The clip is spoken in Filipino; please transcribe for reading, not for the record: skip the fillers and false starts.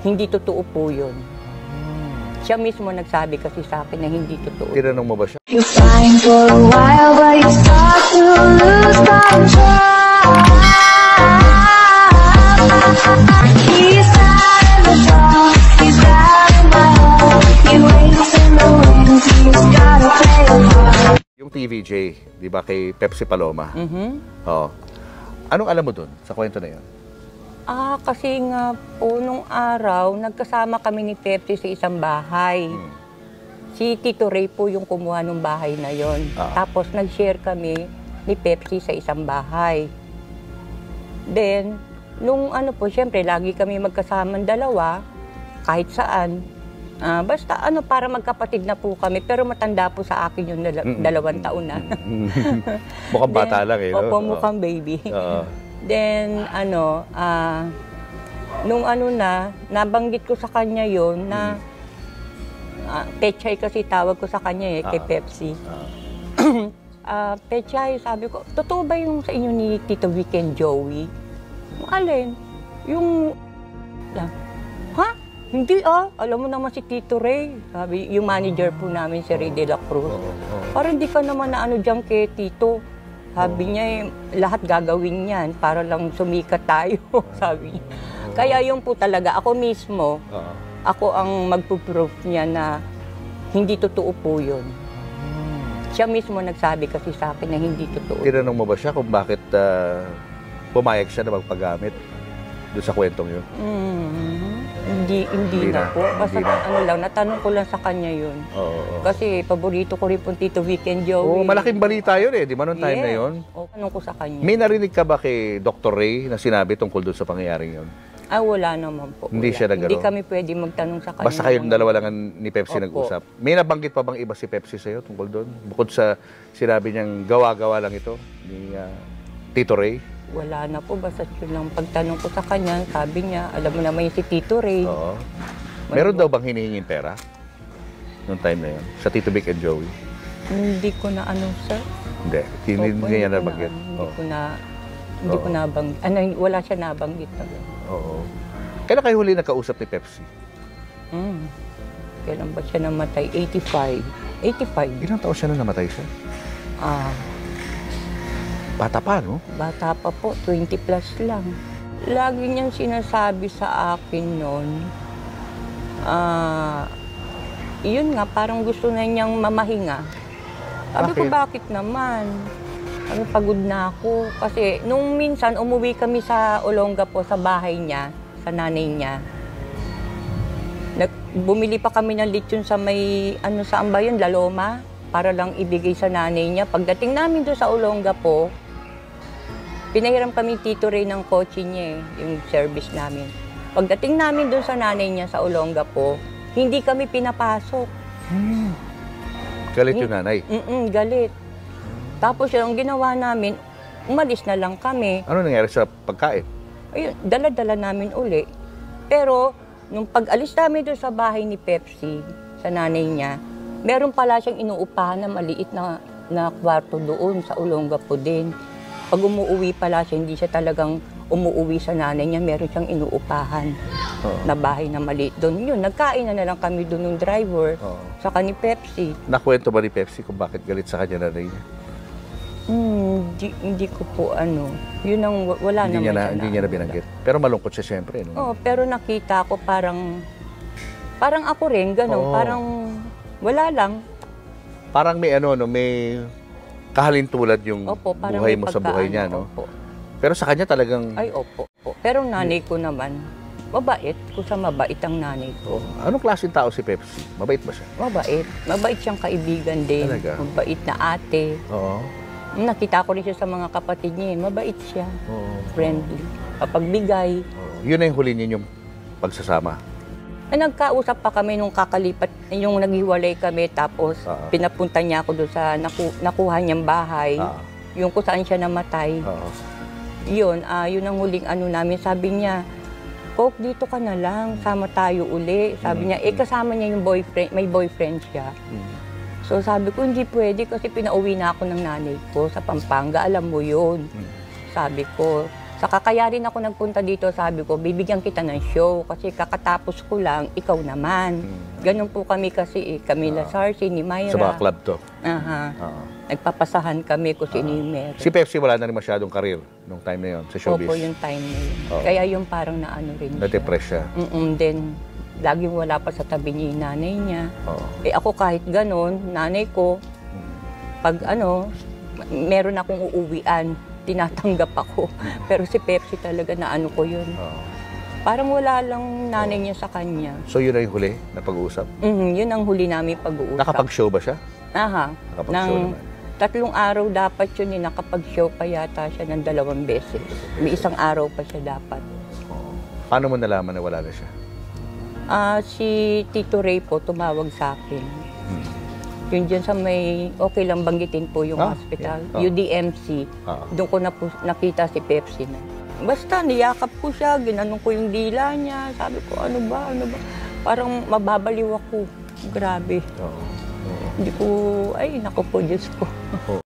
Hindi totoo po yun. Siya mismo nagsabi kasi sa akin na hindi totoo. Tinanong mo ba siya? You're flying for a while, but you start to lose control. He's out in the dark, he's out in my home. He waits in the wings, he's gotta play a part. Yung TVJ, di ba kay Pepsi Paloma? Oo. Anong alam mo dun sa kwento na yun? Kasi nga po, nung araw, nagkasama kami ni Pepsi sa isang bahay. Si Tito Ray po yung kumuha ng bahay na yon. Tapos nag-share kami ni Pepsi sa isang bahay. Then, nung syempre, lagi kami magkasamang dalawa, kahit saan. Basta para magkapatid na po kami, pero matanda po sa akin yung 2 taon na. Mukhang bata lang eh. Opo, mukhang baby. Then, nung nabanggit ko sa kanya yon na Pechay kasi tawag ko sa kanya kay Pepsi. Pechay, sabi ko, totoo ba yung sa inyo ni Tito Vic and Joey? Alin? Yung, ha? Hindi alam mo naman si Tito Ray. Sabi, yung manager po namin si Ray de la Cruz. Parang hindi ka naman na dyan kay Tito. Sabi niya, lahat gagawin yan para lang sumikat tayo, sabi niya. Kaya yung po talaga, ako mismo, ako ang magpo-proof niya na hindi totoo po yun. Siya mismo nagsabi kasi sa akin na hindi totoo. Tinanong mo ba siya kung bakit pumayag siya na magpagamit doon sa kwentong yun? Hindi na po. Basta natanong ko lang sa kanya yun. Kasi paborito ko rin po Tito Vic and Joey. Malaking balita yun di ba noong time na yun? Tanong ko sa kanya. May narinig ka ba kay Dr. Ray na sinabi tungkol doon sa pangyayaring yun? Wala naman po. Hindi siya nagano? Hindi kami pwede magtanong sa kanya. Basta kayong dalawa lang ni Pepsi nag-usap. May nabanggit pa bang iba si Pepsi sa'yo tungkol doon? Bukod sa sinabi niyang gawa-gawa lang ito ni Tito Ray? Wala na po, basta yun lang pagtanong ko sa kanya, sabi niya, alam mo naman yung si Tito Ray. Meron daw bang hinihingin pera noong time na yun? Sa Tito Vic and Joey? Hindi ko na sir? Hindi. Hindi niya nabanggit? Hindi ko nabanggit. Wala siya nabanggit. Kailan kayo huli nakausap ni Pepsi? Kailan ba siya namatay? 85. Ilang taon siya na namatay siya? Bata pa, no? Bata pa po, 20 plus lang. Lagi niyang sinasabi sa akin noon, yun nga, parang gusto na niyang mamahinga. Sabi ko, bakit naman? Pagod na ako. Kasi nung minsan, umuwi kami sa Olongapo, sa bahay niya, sa nanay niya. Bumili pa kami ng lechon sa may, saan ba yun, Laloma, para lang ibigay sa nanay niya. Pagdating namin doon sa Olongapo, pinahiram kami Tito Ray ng kotse niya yung service namin. Pagdating namin doon sa nanay niya sa Olongapo, hindi kami pinapasok. Galit yung nanay? Galit. Tapos yung ginawa namin, umalis na lang kami. Ano nangyari sa pagkain? Ayun, dala-dala namin uli. Pero, nung pag-alis namin doon sa bahay ni Pepsi, sa nanay niya, meron pala siyang inuupahan na maliit na kwarto doon sa Olongapo din. Pag umuwi pala siya, hindi siya talagang umuwi sa nanay niya, meron siyang inuupahan na bahay na maliit doon. Yun, nagkain na lang kami doon ng driver, saka ni Pepsi. Nakwento ba ni Pepsi kung bakit galit sa kanya nanay niya? Hindi ko po yun ang wala naman siya. Hindi niya na binanggit. Pero malungkot siya siyempre. No? Pero nakita ko parang ako rin, gano'n. Parang wala lang. Parang may may kahalintulad yung buhay mo sa buhay niya, no? Pero sa kanya talagang... Ay, opo. Pero nanay ko naman, mabait. Kusa mabait ang nanay ko. Anong klaseng tao si Pepsi? Mabait ba siya? Mabait. Mabait siyang kaibigan din. Talaga? Mabait na ate. Nakita ko rin siya sa mga kapatid niya. Mabait siya. Friendly. Kapagbigay. Yun na yung huli ninyong pagsasama? Nagkausap pa kami nung kakalipat, yung naghiwalay kami, tapos pinapunta niya ako doon sa nakuha niyang bahay, yung kung saan siya namatay. Yun ang huling namin. Sabi niya, Coke, dito ka na lang, sama tayo uli. Sabi niya, kasama niya yung boyfriend, may boyfriend siya. So sabi ko, hindi pwede kasi pinauwi na ako ng nanay ko sa Pampanga, alam mo yun. Sabi ko, Saka kaya rin ako nagpunta dito, sabi ko, bibigyan kita ng show kasi kakatapos ko lang, ikaw naman. Ganun po kami kasi, Camila Sarsi, ni Myra. Sa mga club to. Aha. Oo. Nagpapasahan kami kung sino yung meron. Si Pepsi wala na rin masyadong karir nung time na yon sa showbiz. Opo, yung time na yun. Oo. Kaya yung parang naano rin siya. Na-depress siya. Then, laging wala pa sa tabi niya yung nanay niya. Oo. Ako kahit ganun, nanay ko, pag meron akong uuwian, tinatanggap ako. Pero si Pepsi talaga na ano ko yun. Oo. Parang wala lang nanay niya sa kanya. So yun na yung huli na pag-uusap? Yun ang huli namin pag-uusap. Nakapag-show ba siya? Aha. Nakapag-show naman. 3 araw dapat yun, nakapag-show pa yata siya ng 2 beses. May 1 araw pa siya dapat. Oo. Paano mo nalaman na wala na siya? Si Tito Ray po tumawag sa akin. Yun dyan sa may, okay lang banggitin po yung hospital, yeah. UDMC. Ah. Doon ko na po nakita si Pepsi na. Basta niyakap ko siya, ginanong ko yung dila niya. Sabi ko, ano ba? Parang mababaliw ako. Grabe. Oo. Hindi ko, ay naku po, Diyos ko.